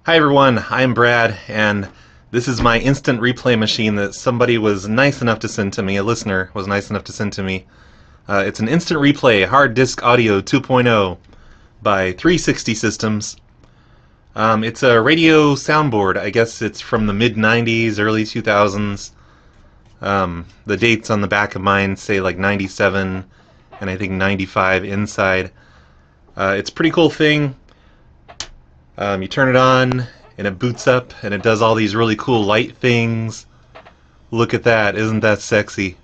Hi everyone, I'm Brad, and this is my instant replay machine that somebody was nice enough to send to me, a listener was nice enough to send to me. It's an instant replay hard disk audio 2.0 by 360 Systems. It's a radio soundboard. I guess it's from the mid-90s, early 2000s. The dates on the back of mine say like 97 and I think 95 inside. It's a pretty cool thing. You turn it on and it boots up and it does all these really cool light things. Look at that, isn't that sexy?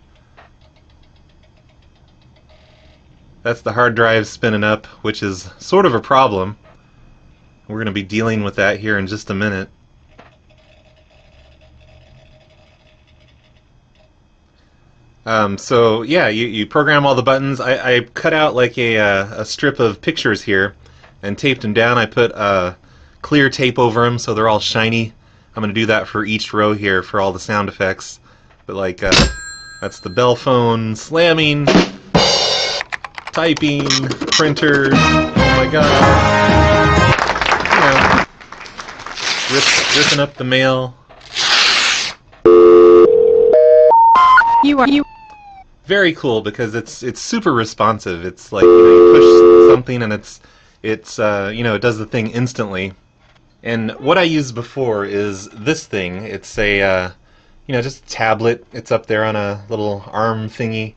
That's the hard drive spinning up, which is sort of a problem. We're going to be dealing with that here in just a minute. So yeah, you program all the buttons. I cut out like a strip of pictures here and taped them down. I put clear tape over them so they're all shiny. I'm going to do that for each row here for all the sound effects. But like, that's the bell phone slamming, typing, printer, oh my god, you know, ripping up the mail. You Very cool because it's super responsive. It's like, you push something and it's it does the thing instantly. And what I used before is this thing. It's a just a tablet. It's up there on a little arm thingy,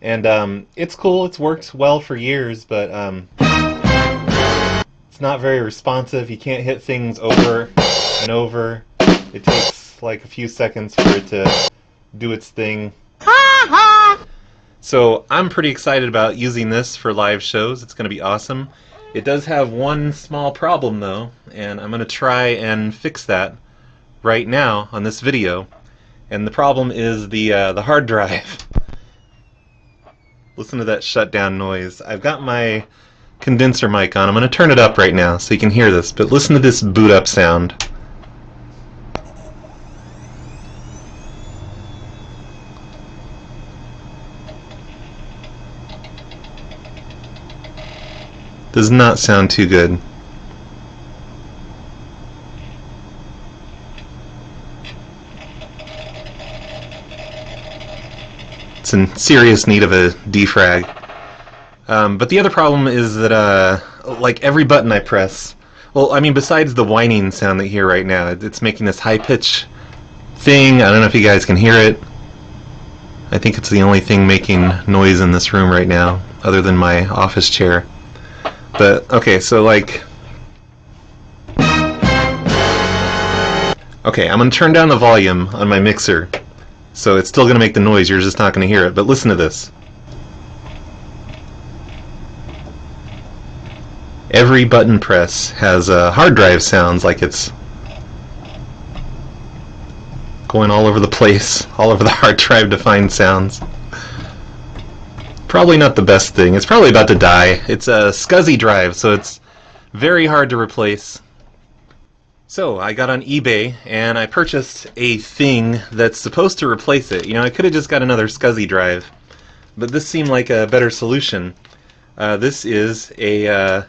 and it's cool. It's worked well for years, but it's not very responsive. You can't hit things over and over. It takes like a few seconds for it to do its thing. So I'm pretty excited about using this for live shows. It's going to be awesome. It does have one small problem though, and I'm going to try and fix that right now on this video. And the problem is the hard drive. Listen to that shutdown noise. I've got my condenser mic on. I'm going to turn it up right now so you can hear this, but listen to this boot up sound. Does not sound too good. It's in serious need of a defrag. But the other problem is that like every button I press, well, I mean, besides the whining sound that you hear right now, it's making this high pitch thing. I don't know if you guys can hear it. I think it's the only thing making noise in this room right now, other than my office chair. But okay, so like, okay, I'm gonna turn down the volume on my mixer, so it's still gonna make the noise. You're just not gonna hear it. But listen to this. Every button press has hard drive sounds, like it's going all over the place, all over the hard drive to find sounds. Probably not the best thing. It's probably about to die. It's a Scuzzy drive, so it's very hard to replace. So I got on eBay and I purchased a thing that's supposed to replace it. I could have just got another Scuzzy drive, but this seemed like a better solution. This is a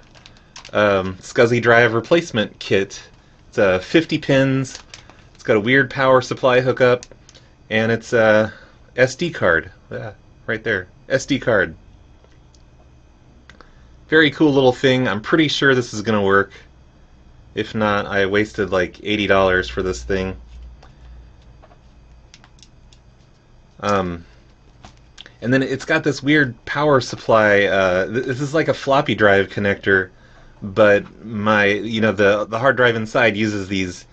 Scuzzy drive replacement kit. It's 50 pins. It's got a weird power supply hookup, and it's a SD card. Yeah, right there. SD card. Very cool little thing. I'm pretty sure this is going to work. If not, I wasted like $80 for this thing. And then it's got this weird power supply. This is like a floppy drive connector, but the hard drive inside uses these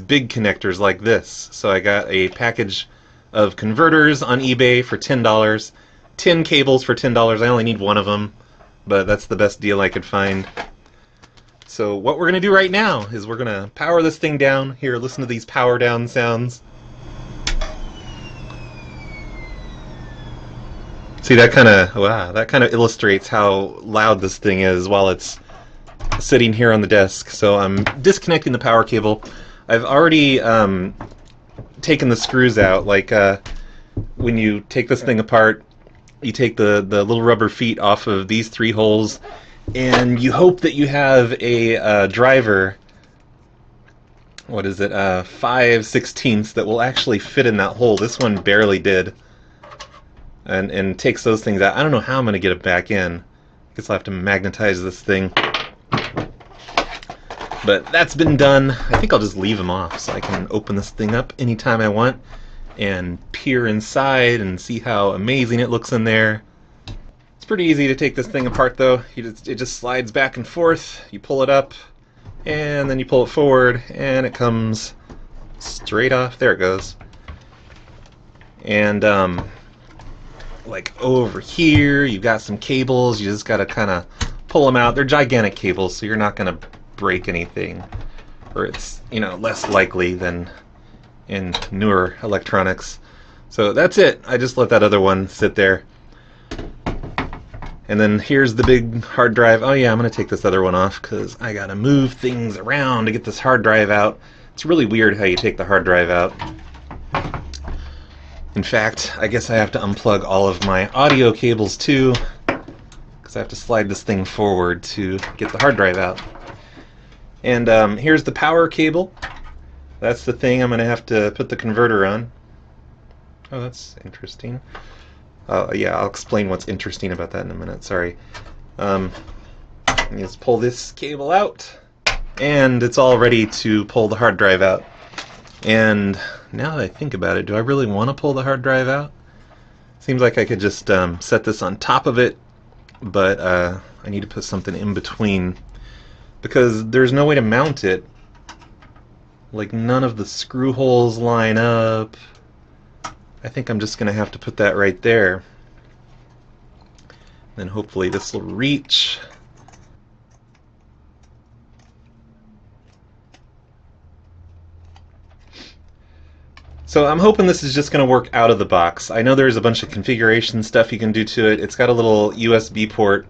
big connectors like this. So I got a package of converters on eBay for $10. 10 cables for $10. I only need one of them, but that's the best deal I could find. So what we're going to do right now is we're going to power this thing down. Here, listen to these power down sounds. See, that kind of illustrates how loud this thing is while it's sitting here on the desk. So I'm disconnecting the power cable. I've already taken the screws out. Like when you take this thing apart, you take the little rubber feet off of these 3 holes, and you hope that you have a driver what is it, 5/16 that will actually fit in that hole. This one barely did. And takes those things out. I don't know how I'm going to get it back in. I guess I'll have to magnetize this thing. But that's been done. I think I'll just leave them off so I can open this thing up anytime I want and peer inside and see how amazing it looks in there. It's pretty easy to take this thing apart though. It just slides back and forth. You pull it up and then you pull it forward and it comes straight off. There it goes. And like over here you've got some cables. You just got to kind of pull them out. They're gigantic cables, so you're not going to break anything, or it's, you know, less likely than in newer electronics. So that's it. I just let that other one sit there. And then here's the big hard drive. Oh yeah, I'm going to take this other one off because I got to move things around to get this hard drive out. It's really weird how you take the hard drive out. In fact, I guess I have to unplug all of my audio cables too, because I have to slide this thing forward to get the hard drive out. And here's the power cable. That's the thing I'm going to have to put the converter on. Oh, that's interesting. Yeah, I'll explain what's interesting about that in a minute. Sorry. Just pull this cable out, and it's all ready to pull the hard drive out. And now that I think about it, do I really want to pull the hard drive out? Seems like I could just set this on top of it, but I need to put something in between because there's no way to mount it. Like, none of the screw holes line up. I think I'm just going to have to put that right there. Then hopefully this will reach. So I'm hoping this is just going to work out of the box. I know there's a bunch of configuration stuff you can do to it. It's got a little USB port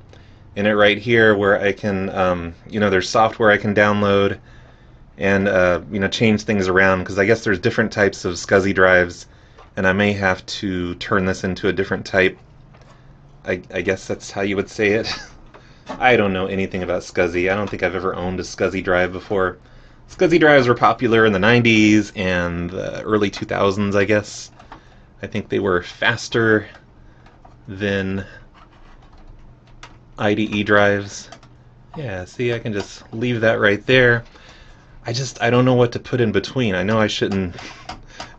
in it right here where I can, you know, there's software I can download and, you know, change things around, because I guess there's different types of Scuzzy drives, and I may have to turn this into a different type. I guess that's how you would say it. I don't know anything about Scuzzy. I don't think I've ever owned a Scuzzy drive before. Scuzzy drives were popular in the 90s and the early 2000s, I guess. I think they were faster than IDE drives. Yeah, see, I can just leave that right there. I don't know what to put in between. I know I shouldn't,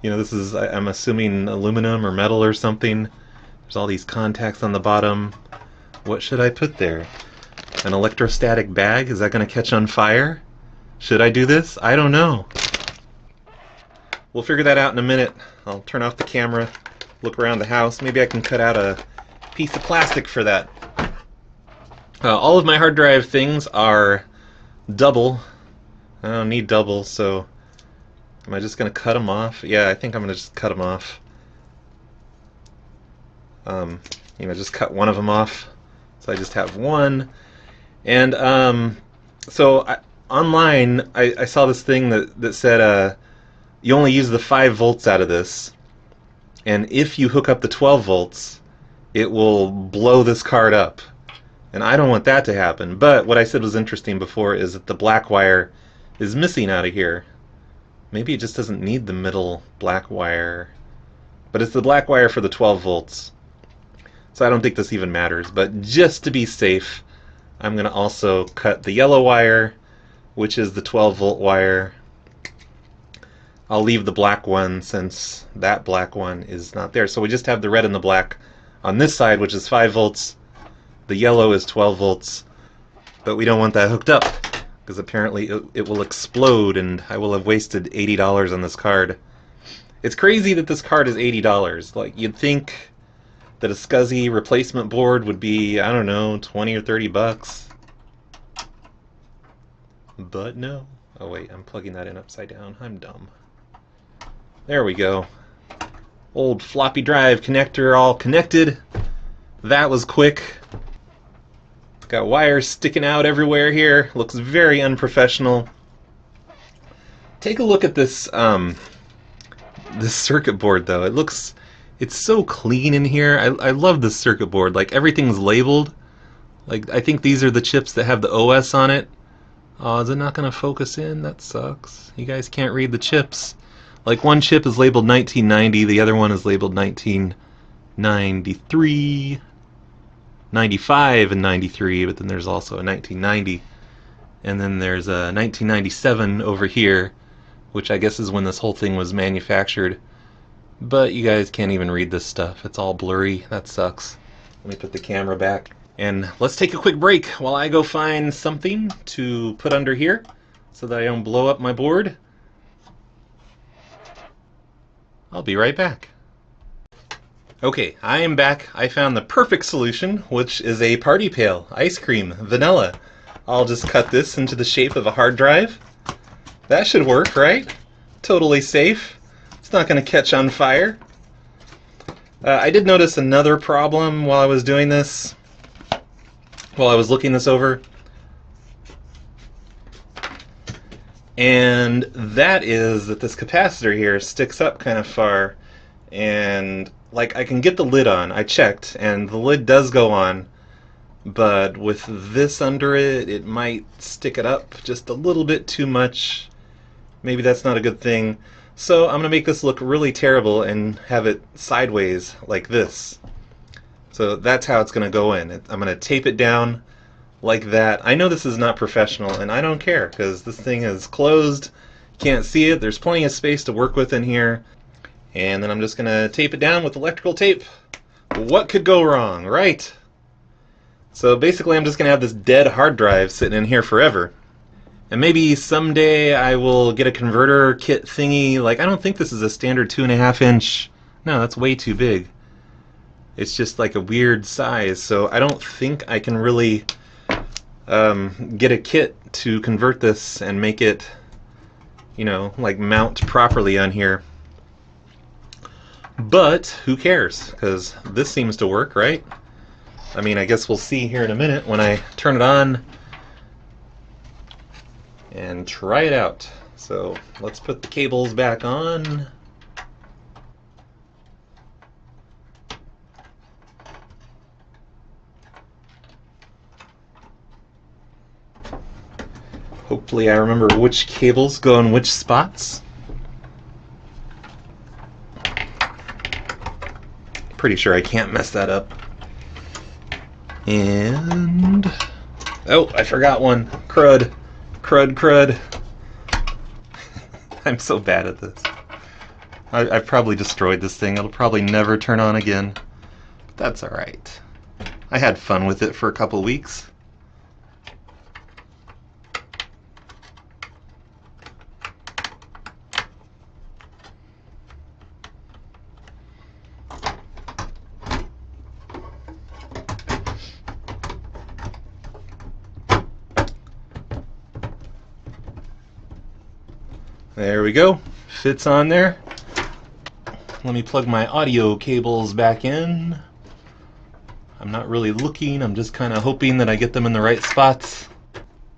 you know, this is, I'm assuming aluminum or metal or something. There's all these contacts on the bottom. What should I put there? An electrostatic bag? Is that going to catch on fire? Should I do this? I don't know. We'll figure that out in a minute. I'll turn off the camera, look around the house. Maybe I can cut out a piece of plastic for that. All of my hard drive things are double. I don't need double, so am I just going to cut them off? Yeah, I think I'm going to just cut them off. You know, just cut one of them off. So I just have one. And online, I saw this thing that said you only use the 5 volts out of this, and if you hook up the 12 volts, it will blow this card up. And I don't want that to happen. But what I said was interesting before is that the black wire is missing out of here. Maybe it just doesn't need the middle black wire. But it's the black wire for the 12 volts. So I don't think this even matters. But just to be safe, I'm going to also cut the yellow wire, which is the 12 volt wire. I'll leave the black one since that black one is not there. So we just have the red and the black on this side, which is 5 volts. The yellow is 12 volts. But we don't want that hooked up, because apparently it will explode and I will have wasted $80 on this card. It's crazy that this card is $80. Like, you'd think that a Scuzzy replacement board would be, I don't know, 20 or 30 bucks. But no. Oh wait, I'm plugging that in upside down. I'm dumb. There we go. Old floppy drive connector all connected. That was quick. Got wires sticking out everywhere here. Looks very unprofessional. Take a look at this this circuit board though. It's so clean in here. I love this circuit board. Like, everything's labeled. Like, I think these are the chips that have the OS on it. Oh, is it not going to focus in? That sucks. You guys can't read the chips. Like, one chip is labeled 1990, the other one is labeled 1993, 95, and 93, but then there's also a 1990. And then there's a 1997 over here, which I guess is when this whole thing was manufactured. But you guys can't even read this stuff. It's all blurry. That sucks. Let me put the camera back. And let's take a quick break while I go find something to put under here so that I don't blow up my board. I'll be right back. Okay, I am back. I found the perfect solution, which is a party pail. Ice cream, vanilla. I'll just cut this into the shape of a hard drive. That should work, right? Totally safe. It's not going to catch on fire. I did notice another problem while I was doing this. While I was looking this over, and that is that this capacitor here sticks up kind of far, and like I can get the lid on. I checked, and the lid does go on, but with this under it, it might stick it up just a little bit too much. Maybe that's not a good thing. So I'm going to make this look really terrible and have it sideways like this. So that's how it's going to go in. I'm going to tape it down like that. I know this is not professional, and I don't care because this thing is closed. Can't see it. There's plenty of space to work with in here. And then I'm just going to tape it down with electrical tape. What could go wrong, right? So basically I'm just going to have this dead hard drive sitting in here forever. And maybe someday I will get a converter kit thingy. Like, I don't think this is a standard 2.5 inch. No, that's way too big. It's just like a weird size, so I don't think I can really get a kit to convert this and make it, you know, like mount properly on here. But who cares? Because this seems to work, right? I mean, I guess we'll see here in a minute when I turn it on and try it out. So let's put the cables back on. Hopefully I remember which cables go in which spots. Pretty sure I can't mess that up. And... oh, I forgot one. Crud. Crud, crud. I'm so bad at this. I've probably destroyed this thing. It'll probably never turn on again. But that's alright. I had fun with it for a couple weeks. There we go. Fits on there. Let me plug my audio cables back in. I'm not really looking, I'm just kind of hoping that I get them in the right spots.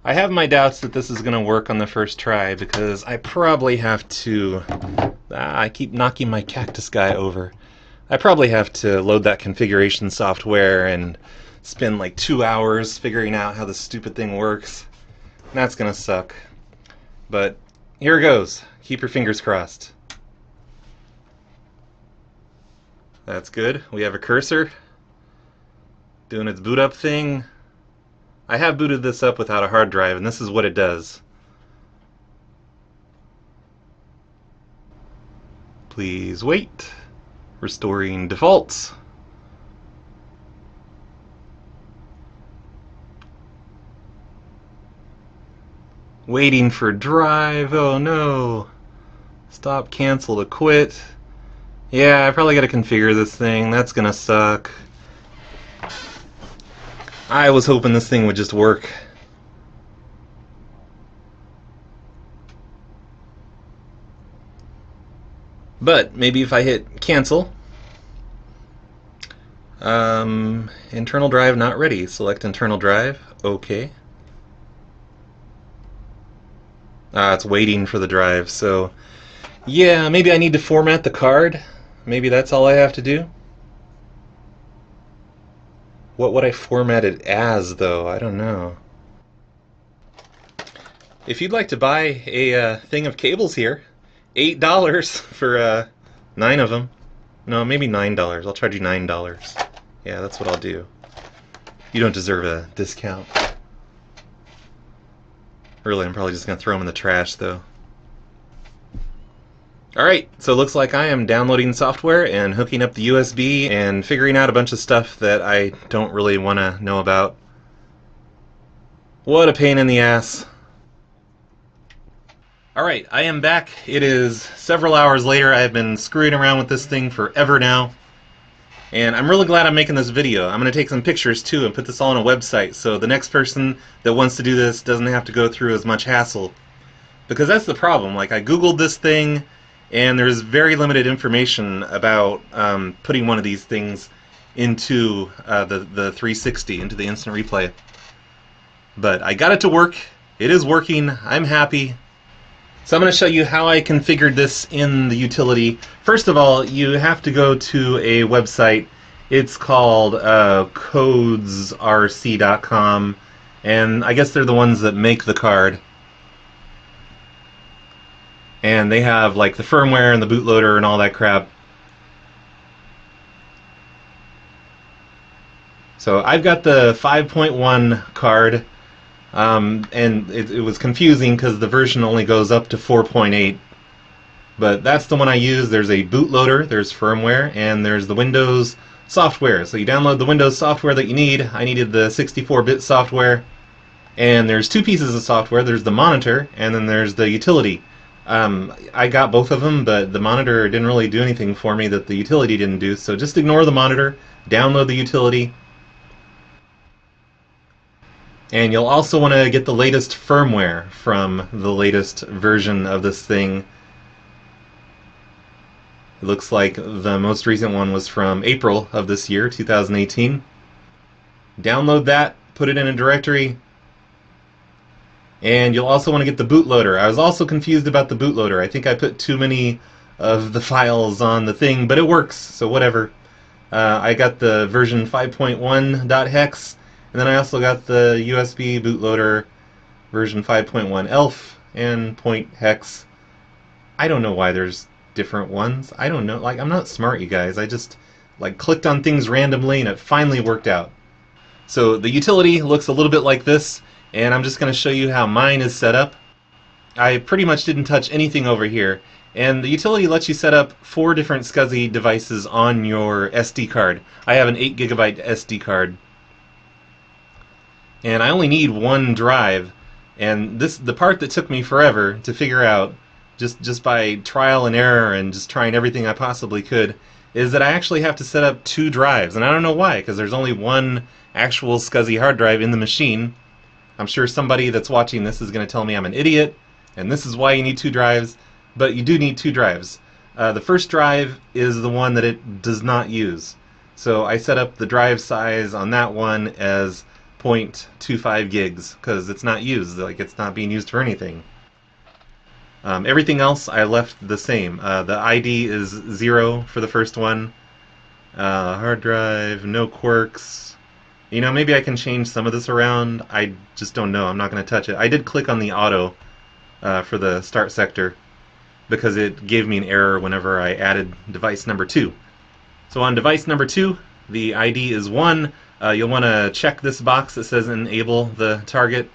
I have my doubts that this is going to work on the first try because I probably have to... I keep knocking my cactus guy over. I probably have to load that configuration software and spend like 2 hours figuring out how this stupid thing works. And that's going to suck. But here it goes. Keep your fingers crossed. That's good. We have a cursor doing its boot up thing. I have booted this up without a hard drive, and this is what it does. Please wait. Restoring defaults. Waiting for drive. Oh no. Stop, cancel to quit. Yeah, I probably gotta configure this thing. That's gonna suck. I was hoping this thing would just work. But maybe if I hit cancel, internal drive not ready. Select internal drive. Okay. It's waiting for the drive. So yeah, maybe I need to format the card. Maybe that's all I have to do. What would I format it as, though? I don't know. If you'd like to buy a thing of cables here, $8 for 9 of them. No, maybe $9. I'll charge you $9. Yeah, that's what I'll do. You don't deserve a discount. Really, I'm probably just going to throw them in the trash, though. Alright, so it looks like I am downloading software and hooking up the USB and figuring out a bunch of stuff that I don't really want to know about. What a pain in the ass. Alright, I am back. It is several hours later. I've been screwing around with this thing forever now. And I'm really glad I'm making this video. I'm going to take some pictures too and put this all on a website so the next person that wants to do this doesn't have to go through as much hassle. Because that's the problem. Like, I googled this thing and there's very limited information about putting one of these things into the 360, into the instant replay. But I got it to work. It is working. I'm happy. So I'm going to show you how I configured this in the utility. First of all, you have to go to a website. It's called codesrc.com, and I guess they're the ones that make the card. And they have like the firmware and the bootloader and all that crap. So I've got the 5.1 card. And it was confusing because the version only goes up to 4.8, but that's the one I use. There's a bootloader, there's firmware, and there's the Windows software. So you download the Windows software that you need. I needed the 64-bit software, and there's two pieces of software. There's the monitor, and then there's the utility. I got both of them, but the monitor didn't really do anything for me that the utility didn't do, so just ignore the monitor, download the utility. And you'll also want to get the latest firmware from the latest version of this thing. It looks like the most recent one was from April of this year, 2018. Download that, put it in a directory, and you'll also want to get the bootloader. I was also confused about the bootloader. I think I put too many of the files on the thing, but it works, so whatever. I got the version 5.1.hex. And then I also got the USB bootloader version 5.1 ELF and .hex. I don't know why there's different ones. I don't know. Like, I'm not smart, you guys. I just like clicked on things randomly and it finally worked out. So the utility looks a little bit like this, and I'm just going to show you how mine is set up. I pretty much didn't touch anything over here. And the utility lets you set up 4 different Scuzzy devices on your SD card. I have an 8GB SD card. And I only need one drive, and the part that took me forever to figure out, just by trial and error and just trying everything I possibly could, is that I actually have to set up 2 drives, and I don't know why, because there's only one actual Scuzzy hard drive in the machine. I'm sure somebody that's watching this is going to tell me I'm an idiot, and this is why you need 2 drives, but you do need 2 drives. The first drive is the one that it does not use, so I set up the drive size on that one as 0.25 gigs because it's not used, like it's not being used for anything. Everything else I left the same. The ID is 0 for the first one. Hard drive, no quirks. You know, maybe I can change some of this around. I just don't know. I'm not going to touch it. I did click on the auto for the start sector because it gave me an error whenever I added device number 2. So on device number 2, the ID is 1. You'll want to check this box that says enable the target.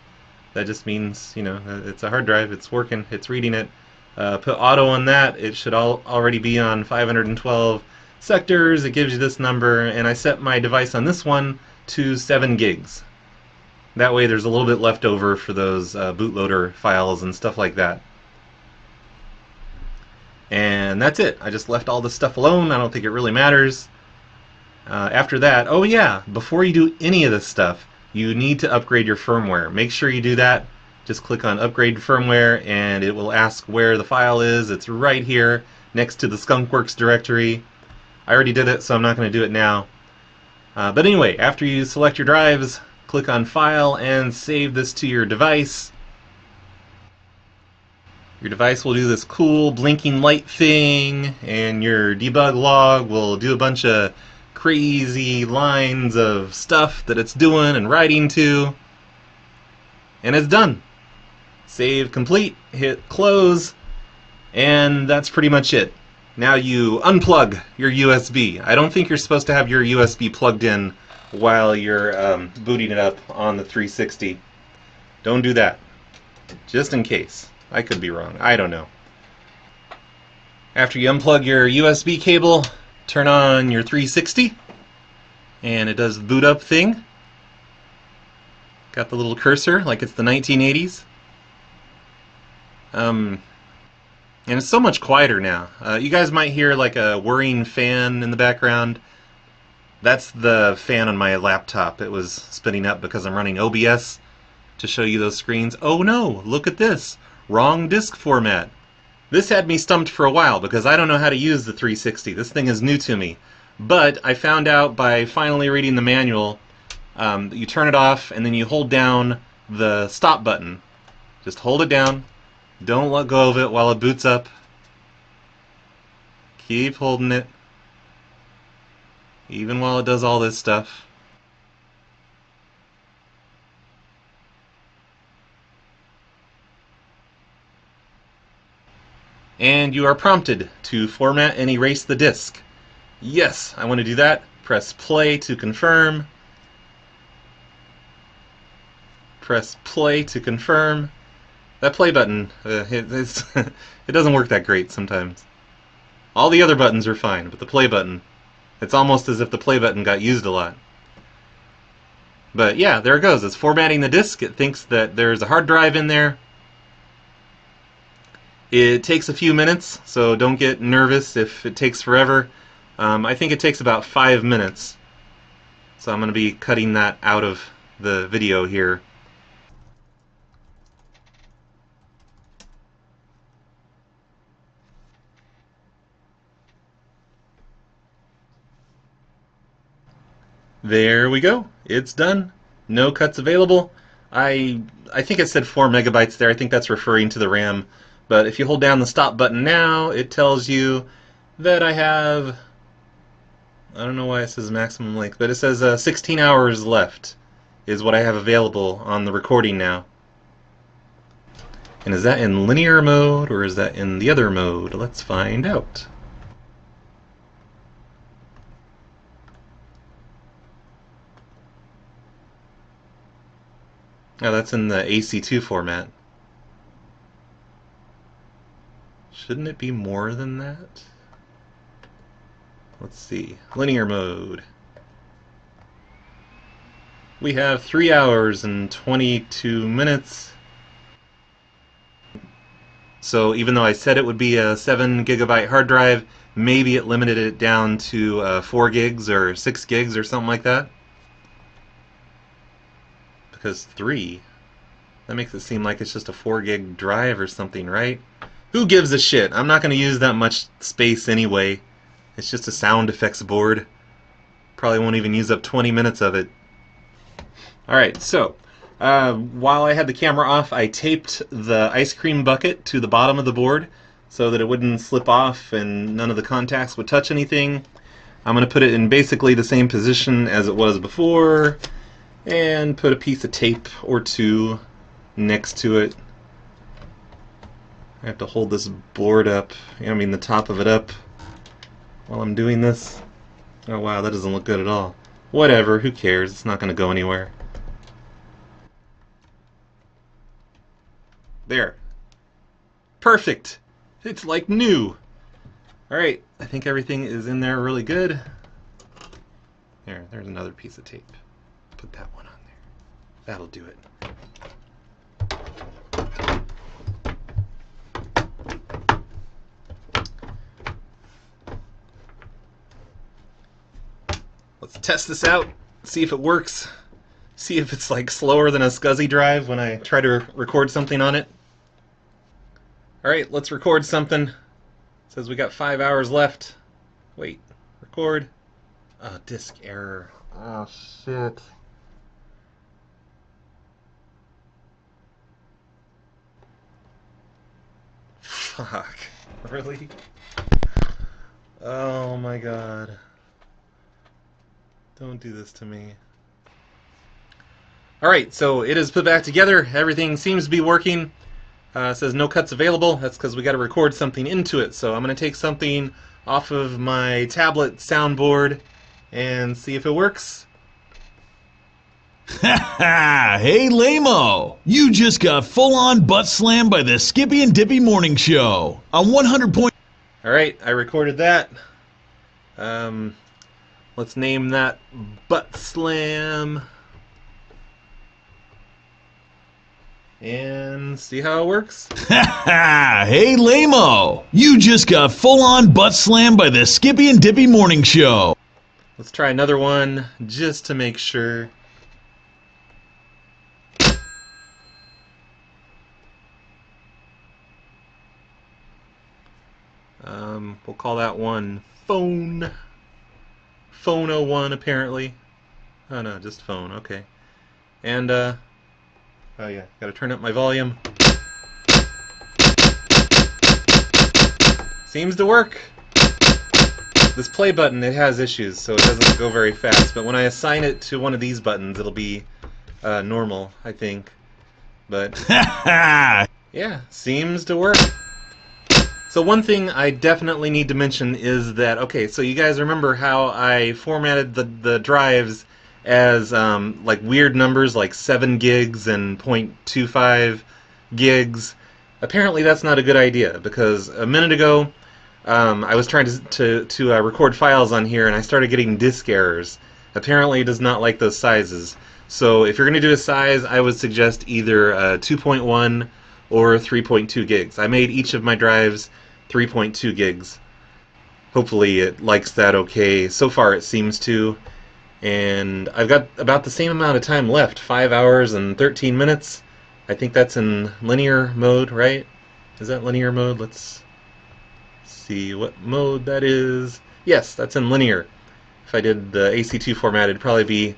That just means, you know, it's a hard drive, it's working, it's reading it. Put auto on that. It should already be on 512 sectors. It gives you this number, and I set my device on this one to 7 gigs. That way there's a little bit left over for those bootloader files and stuff like that. And that's it. I just left all this stuff alone. I don't think it really matters. After that, oh yeah, before you do any of this stuff, you need to upgrade your firmware. Make sure you do that. Just click on Upgrade Firmware, and it will ask where the file is. It's right here, next to the Skunkworks directory. I already did it, so I'm not going to do it now. But anyway, after you select your drives, click on File and save this to your device. Your device will do this cool blinking light thing, and your debug log will do a bunch of crazy lines of stuff that it's doing and writing to, and it's done. Save complete, hit close, and that's pretty much it. Now you unplug your USB. I don't think you're supposed to have your USB plugged in while you're booting it up on the 360. Don't do that. Just in case. I could be wrong. I don't know. After you unplug your USB cable, turn on your 360, and it does the boot up thing. Got the little cursor like it's the 1980s. And it's so much quieter now. You guys might hear like a whirring fan in the background. That's the fan on my laptop. It was spinning up because I'm running OBS to show you those screens. Oh no, look at this. Wrong disk format. This had me stumped for a while because I don't know how to use the 360. This thing is new to me. But I found out by finally reading the manual that you turn it off and then you hold down the stop button. Just hold it down. Don't let go of it while it boots up. Keep holding it. Even while it does all this stuff. And you are prompted to format and erase the disk. Yes, I want to do that. Press play to confirm. Press play to confirm. That play button, it doesn't work that great sometimes. All the other buttons are fine, but the play button, it's almost as if the play button got used a lot. But yeah, there it goes. It's formatting the disk. It thinks that there's a hard drive in there. It takes a few minutes, so don't get nervous if it takes forever. I think it takes about 5 minutes. So I'm going to be cutting that out of the video here. There we go. It's done. No cuts available. I think it said 4 megabytes there. I think that's referring to the RAM. But if you hold down the stop button now, it tells you that I have, I don't know why it says maximum length, but it says 16 hours left is what I have available on the recording now. And is that in linear mode or is that in the other mode? Let's find out. Oh, that's in the AC2 format. Shouldn't it be more than that? Let's see. Linear mode. We have 3 hours and 22 minutes. So even though I said it would be a 7 gigabyte hard drive, maybe it limited it down to 4 gigs or 6 gigs or something like that. Because 3, that makes it seem like it's just a 4 gig drive or something, right? Who gives a shit? I'm not going to use that much space anyway. It's just a sound effects board. Probably won't even use up 20 minutes of it. Alright, so while I had the camera off, I taped the ice cream bucket to the bottom of the board so that it wouldn't slip off and none of the contacts would touch anything. I'm going to put it in basically the same position as it was before and put a piece of tape or two next to it. I have to hold this board up, I mean the top of it up while I'm doing this. Oh wow, that doesn't look good at all. Whatever, who cares? It's not going to go anywhere. There. Perfect! It's like new! Alright, I think everything is in there really good. There's another piece of tape. Put that one on there. That'll do it. Let's test this out, see if it works, see if it's like slower than a Scuzzy drive when I try to record something on it. Alright, let's record something. It says we got 5 hours left. Wait, record. Oh, disk error. Oh, shit. Fuck. Really? Oh my god. Don't do this to me. Alright, so it is put back together. Everything seems to be working. It says no cuts available. That's because we got to record something into it. So I'm going to take something off of my tablet soundboard and see if it works. Hey, Lamo! You just got full-on butt slammed by the Skippy and Dippy Morning Show on 100. Alright, I recorded that. Let's name that Butt Slam. And see how it works. Hey, Lamo! You just got full-on butt slammed by the Skippy and Dippy Morning Show. Let's try another one just to make sure. We'll call that one Phone. Phone 01 apparently. Oh no, just phone, okay. And oh yeah, gotta turn up my volume. Seems to work. This play button, it has issues, so it doesn't go very fast, but when I assign it to one of these buttons, it'll be normal, I think. But yeah, seems to work. So one thing I definitely need to mention is that, okay, so you guys remember how I formatted the drives as like weird numbers like 7 gigs and 0.25 gigs? Apparently that's not a good idea, because a minute ago I was trying to record files on here and I started getting disk errors. Apparently it does not like those sizes. So if you're going to do a size, I would suggest either 2.1 or 3.2 gigs. I made each of my drives 3.2 gigs. Hopefully it likes that okay. So far it seems to. And I've got about the same amount of time left, 5 hours and 13 minutes. I think that's in linear mode, right? Is that linear mode? Let's see what mode that is. Yes, that's in linear. If I did the AC2 format, it'd probably be,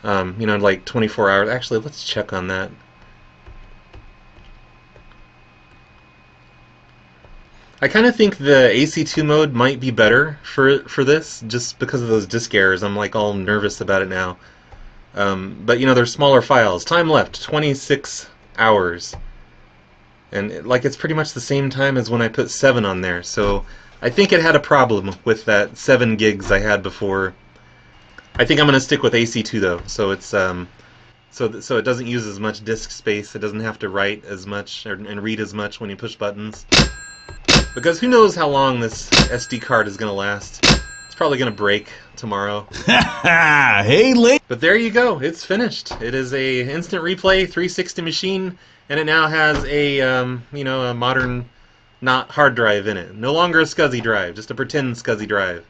like 24 hours. Actually, let's check on that. I kind of think the AC2 mode might be better for this, just because of those disk errors. I'm like all nervous about it now. But they're smaller files. Time left, 26 hours. And it's pretty much the same time as when I put 7 on there. So I think it had a problem with that 7 gigs I had before. I think I'm going to stick with AC2 though. So it's so it doesn't use as much disk space. It doesn't have to write as much and read as much when you push buttons. Because who knows how long this SD card is going to last. It's probably going to break tomorrow. Hey, But there you go. It's finished. It is a instant replay 360 machine, and it now has a, a modern, not hard drive in it. No longer a Scuzzy drive, just a pretend Scuzzy drive.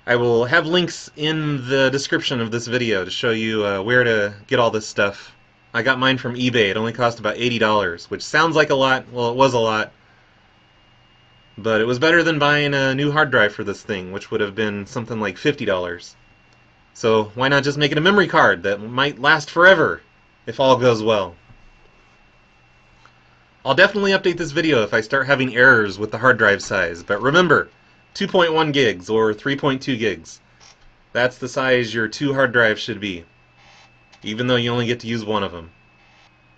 I will have links in the description of this video to show you where to get all this stuff. I got mine from eBay. It only cost about $80, which sounds like a lot. Well, it was a lot. But it was better than buying a new hard drive for this thing, which would have been something like $50. So why not just make it a memory card that might last forever, if all goes well. I'll definitely update this video if I start having errors with the hard drive size, but remember, 2.1 gigs or 3.2 gigs. That's the size your 2 hard drives should be, even though you only get to use one of them.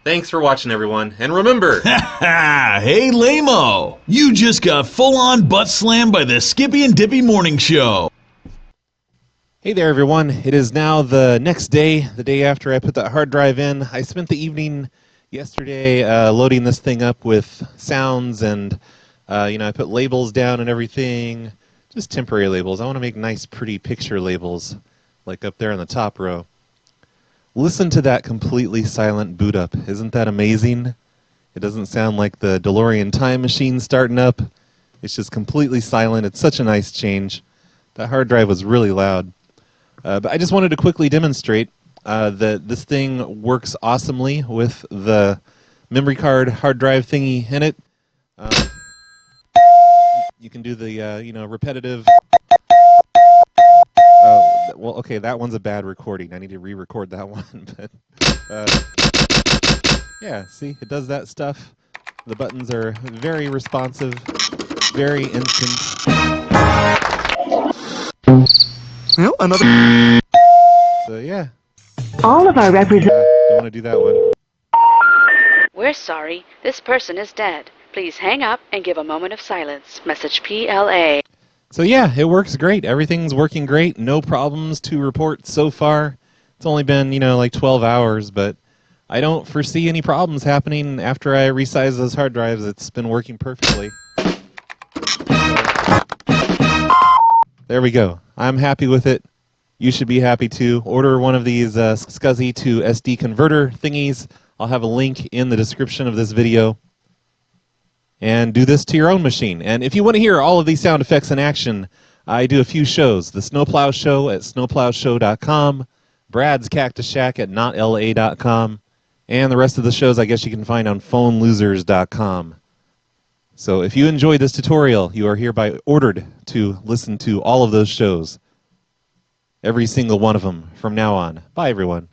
Thanks for watching, everyone, and remember... Hey, Lamo! You just got full-on butt slammed by the Skippy and Dippy Morning Show. Hey there, everyone. It is now the next day, the day after I put that hard drive in. I spent the evening yesterday loading this thing up with sounds, and I put labels down and everything. Just temporary labels. I want to make nice, pretty picture labels, like up there in the top row. Listen to that completely silent boot up. Isn't that amazing? It doesn't sound like the DeLorean time machine starting up. It's just completely silent. It's such a nice change. That hard drive was really loud. But I just wanted to quickly demonstrate that this thing works awesomely with the memory card hard drive thingy in it. You can do the repetitive. Well, okay, that one's a bad recording. I need to re-record that one. But yeah, see, it does that stuff. The buttons are very responsive, very instant. Well, another. So yeah. All of our representatives. Don't want to do that one. We're sorry. This person is dead. Please hang up and give a moment of silence. Message PLA. So yeah, it works great. Everything's working great. No problems to report so far. It's only been, like 12 hours, but I don't foresee any problems happening after I resize those hard drives. It's been working perfectly. There we go. I'm happy with it. You should be happy too. Order one of these Scuzzy to SD converter thingies. I'll have a link in the description of this video. And do this to your own machine. And if you want to hear all of these sound effects in action, I do a few shows. The Snowplow Show at snowplowshow.com, Brad's Cactus Shack at notla.com, and the rest of the shows I guess you can find on phonelosers.com. So if you enjoyed this tutorial, you are hereby ordered to listen to all of those shows. Every single one of them from now on. Bye, everyone.